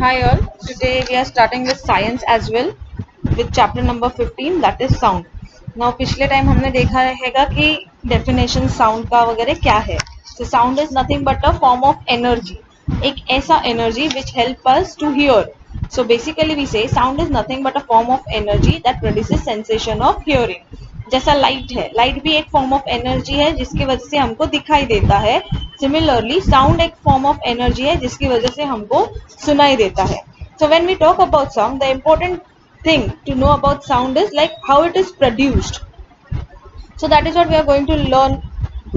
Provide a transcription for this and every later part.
Hi all, today we are starting with science as well with chapter number 15 that is sound. Now पिछले time हमने देखा रहेगा कि definition sound का वगैरह क्या है. So sound is nothing but a form of energy. एक ऐसा energy which help us to hear. So basically we say sound is nothing but a form of energy that produces sensation of hearing. जैसा light है, light भी एक form of energy है जिसकी वजह से हमको दिखाई देता है. सिमिलरली साउंड एक फॉर्म ऑफ एनर्जी है जिसकी वजह से हमको सुनाई देता है. So when we talk about sound, the important thing to know about sound is like how it is produced. So that is what we are going to learn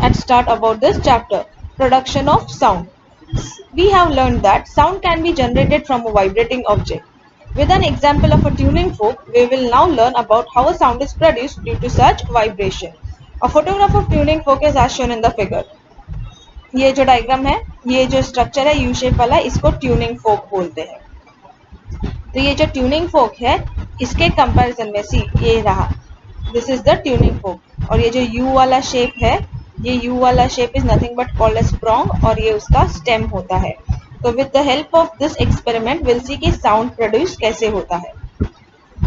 at start about this chapter, production of sound. We have learned that sound can be generated from a vibrating object. With an example of a tuning fork, we will now learn about how a sound is produced due to such vibration. A photograph of tuning fork is as shown in the figure. ये जो diagram है, ये जो structure है you shape वाला, इसको tuning फोक बोलते हैं. तो ये जो ट्यूनिंग फोक है इसके कंपैरिजन में सी ये रहा, दिस इज द ट्यूनिंग फोक. और ये जो यू वाला शेप है, ये यू वाला shape is nothing but called as prong और ये उसका स्टेम होता है. तो with the help of this experiment will see कि साउंड प्रोड्यूस कैसे होता है.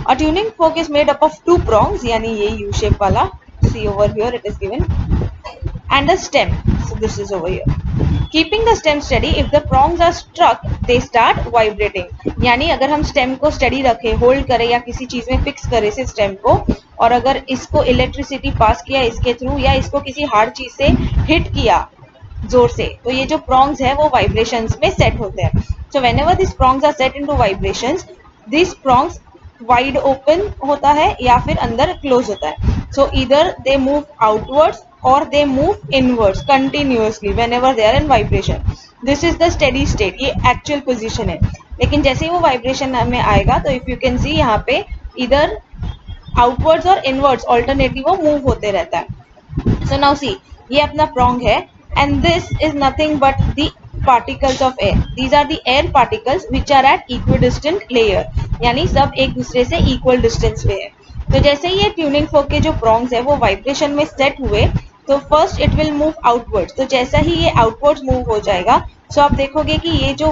A tuning fork is made up of two prongs, यानी ये यू शेप वाला, see over here it is given, and a stem. So this is over here. Keeping the stem steady, if the prongs are struck, they start vibrating. यानी अगर हम stem को study रखें, hold करें या किसी चीज में फिक्स करें से स्टेम को, और अगर इसको इलेक्ट्रिसिटी पास किया इसके थ्रू या इसको किसी हार्ड चीज से हिट किया जोर से, तो ये जो प्रोंग्स है वो वाइब्रेशंस में सेट होते हैं. So whenever this prongs are set into vibrations, this prongs wide open होता है या फिर अंदर क्लोज होता है. सो इधर they move outwards or they move inwards continuously whenever they are in vibration. This is the steady state, ये actual position है. लेकिन जैसे ही वो vibration में आएगा तो if you can see यहाँ पे इधर outwards और inwards alternately वो move होते रहता है. So now see, ये अपना prong है and this is nothing but the particles of air. These are the air particles which are at equidistant layer, यानी सब एक दूसरे से equal distance पे है. तो जैसे ही ये ट्यूनिंग फोक के जो प्रोंग्स है वो वाइब्रेशन में सेट हुए तो first it will move outwards. तो जैसा ही ये आउटवर्ड्स मूव हो जाएगा सो आप देखोगे कि ये जो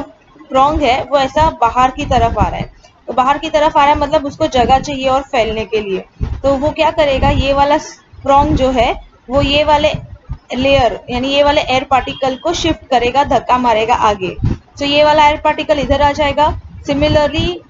प्रोंग है वो ऐसा बाहर की तरफ आ रहा है. तो बाहर की तरफ आ रहा है मतलब उसको जगह चाहिए और फैलने के लिए. तो वो क्या करेगा, ये वाला प्रोंग जो है वो ये वाले लेयर यानी ये वाले एयर पार्टिकल को शिफ्ट करेगा, धक्का मारेगा आगे. तो ये वाला एयर पार्टिकल इधर आ जाएगा. Similarly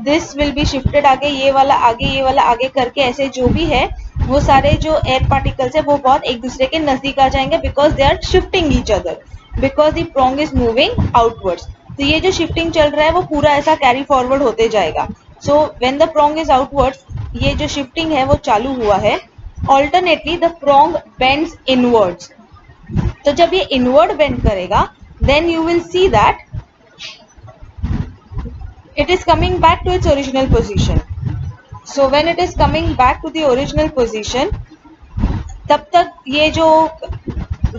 this will be shifted आगे, ये वाला आगे, ये वाला आगे करके ऐसे जो भी है वो सारे जो एयर पार्टिकल्स है वो बहुत एक दूसरे के नजदीक आ जाएंगे because they are shifting each other because the prong is moving outwards. तो ये जो शिफ्टिंग चल रहा है वो पूरा ऐसा कैरी फॉरवर्ड होते जाएगा. So when the prong is outwards, ये जो शिफ्टिंग है वो चालू हुआ है. Alternately the prong bends inwards. तो जब ये इनवर्ड बेंड करेगा then you will see that it is coming back to its original position. So when it is coming back to the original position, तब तक ये जो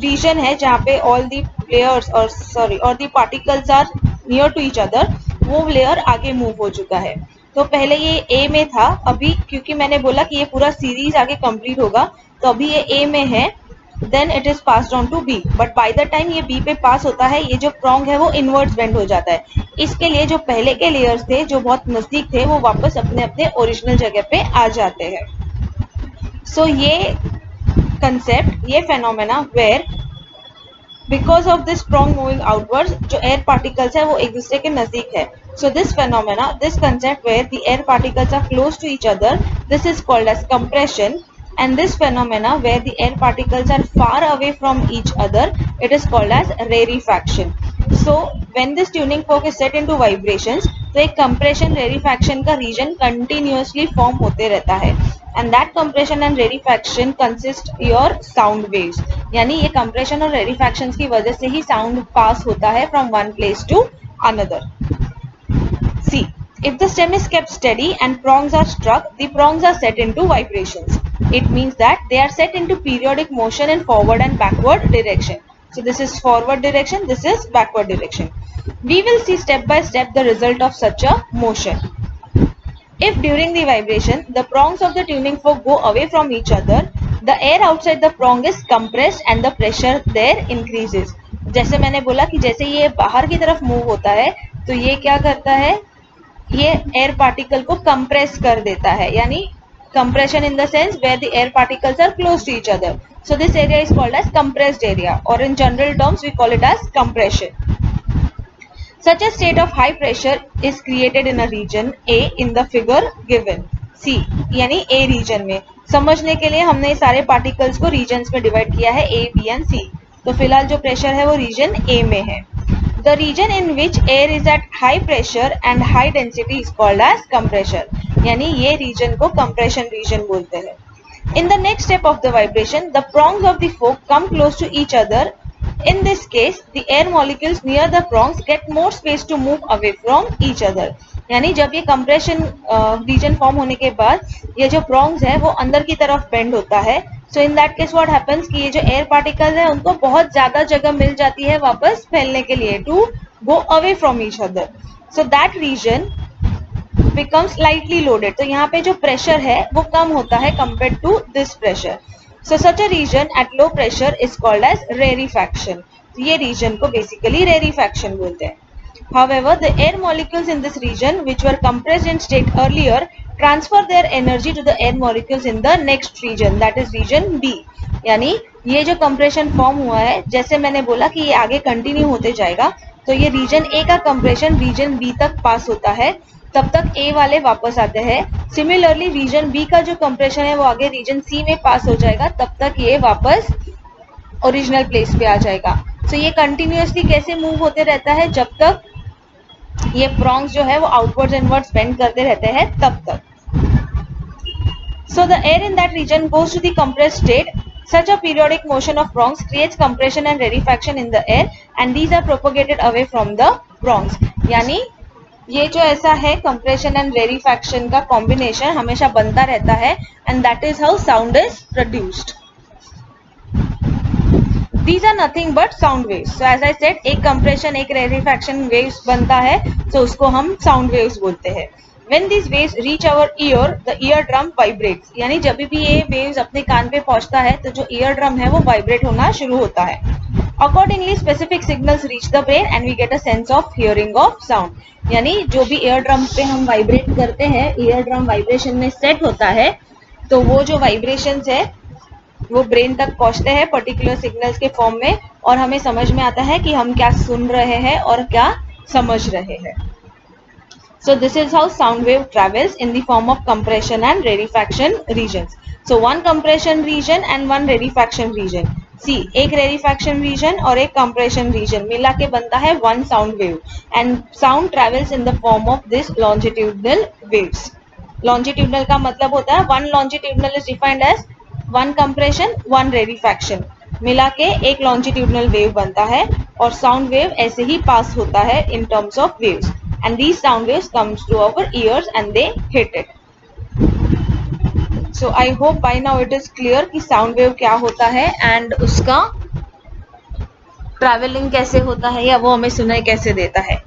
region है जहाँ पे all the layers और the particles are near to each other, वो layer आगे move हो चुका है. तो पहले ये A में था, अभी क्योंकि मैंने बोला कि ये पूरा सीरीज आगे कंप्लीट होगा तो अभी ये A में है, then it is passed on to B. But by the time ये बी पे पास होता है ये जो प्रोंग है वो इनवर्ड्स बेंड हो जाता है. इसके लिए जो पहले के लेयर्स थे जो बहुत नजदीक थे वो वापस अपने अपने ओरिजिनल जगह पे आ जाते हैं. सो ये कंसेप्ट, ये phenomena where because of this prong moving outwards जो एयर पार्टिकल्स है वो एक दूसरे के नजदीक है. So this phenomena, this concept where the air particles are close to each other, this is called as compression. And this phenomena where the air particles are far away from each other, it is called as rarefaction. So when this tuning fork is set into vibrations, तो एक compression rarefaction का region continuously form होते रहता है and that compression and rarefaction consist your sound waves. यानी ये compression और rarefaction की वजह से ही sound pass होता है from one place to another. See, if the stem is kept steady and prongs are struck, the prongs are set into vibrations. It means that they are set into periodic motion in forward and backward direction. So this is forward direction, this is backward direction. We will see step by step the result of such a motion. If during the vibration the prongs of the tuning fork go away from each other, the air outside the prong is compressed and the pressure there increases. जैसे मैंने बोला कि जैसे ये बाहर की तरफ move होता है तो ये क्या करता है, ये एयर पार्टिकल को कंप्रेस कर देता है, यानी compression in the sense where the air particles are close to each other. So this area is called as compressed area, or in general terms we call it as compression. Such a state of high pressure is created in a region A in the figure given. C यानी A region में. समझने के लिए हमने सारे particles को regions में divide किया है A, B and C. तो फिलहाल जो pressure है वो region A में है. The region in which air is at high pressure and high density is called as compression. यानी ये region को compression region बोलते हैं. In the next step of the vibration, the prongs of the fork come close to each other. In this case, the air molecules near the prongs get more space to move away from each other. यानी जब ये compression region form होने के बाद ये जो prongs है वो अंदर की तरफ bend होता है. So in that case what happens कि ये जो air particles है उनको बहुत ज़्यादा जगह मिल जाती है वापस फैलने के लिए to go away from each other. So that region become slightly loaded. तो यहाँ पे जो pressure है वो कम होता है compared to this pressure. So such a region at low pressure is called as rarefaction. तो ये region को basically rarefaction बोलते हैं. However, the air molecules in this region which were compressed in state earlier transfer their energy to the air molecules in the next region, that is region B. यानी ये जो compression form हुआ है, जैसे मैंने बोला कि ये आगे continue होते जाएगा, तो ये region A का compression region B तक pass होता है, तब तक A वाले वापस आते हैं. सिमिलरली रीजन B का जो कंप्रेशन है वो आगे रीजन C में पास हो जाएगा, तब तक ये वापस ओरिजिनल प्लेस पे आ जाएगा. सो ये कंटिन्यूअसली कैसे मूव होते रहता है, जब तक ये प्रॉन्ग्स जो है वो आउटवर्ड्स इनवर्ड्स बेंड करते रहते हैं तब तक. So the air in that region goes to the compressed state. Such a periodic motion of prongs creates compression and rarefaction in the air, and these are propagated away from the prongs. यानी ये जो ऐसा है compression and रेरिफैक्शन का combination हमेशा बनता रहता है, and that is how sound is produced. These are nothing but sound waves. So as I said, एक कंप्रेशन एक रेरिफैक्शन वेव्स बनता है, तो उसको हम साउंड वेव्स बोलते हैं. When these waves reach our ear, the eardrum vibrates. यानी जब भी ये waves अपने कान पे पहुंचता है तो जो eardrum है वो vibrate होना शुरू होता है. Accordingly, specific signals reach the brain and we get a sense of hearing of sound. यानी जो भी eardrum पे हम vibrate करते हैं, eardrum vibration में set होता है, तो वो जो vibrations है वो brain तक पहुंचते हैं particular signals के form में, और हमें समझ में आता है कि हम क्या सुन रहे हैं और क्या समझ रहे हैं. So this is how sound wave travels in the form of compression and rarefaction regions. So one compression region and one rarefaction region. See, एक rarefaction region और एक compression region मिला के बनता है one sound wave, and sound travels in the form of this longitudinal waves. Longitudinal का मतलब होता है one longitudinal is defined as one compression, one rarefaction. मिला के एक longitudinal wave बनता है, और sound wave ऐसे ही pass होता है in terms of waves. And these sound waves comes to our ears and they hit it. So I hope by now it is clear कि sound wave क्या होता है and उसका traveling कैसे होता है या वो हमें सुनाई कैसे देता है.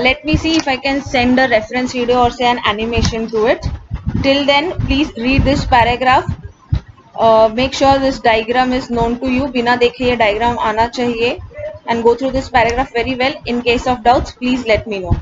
Let me see if I can send a reference video or say an animation to it. Till then, please read this paragraph. Make sure this diagram is known to you. बिना देखे ये diagram आना चाहिए. And go through this paragraph very well. In case of doubts, please let me know.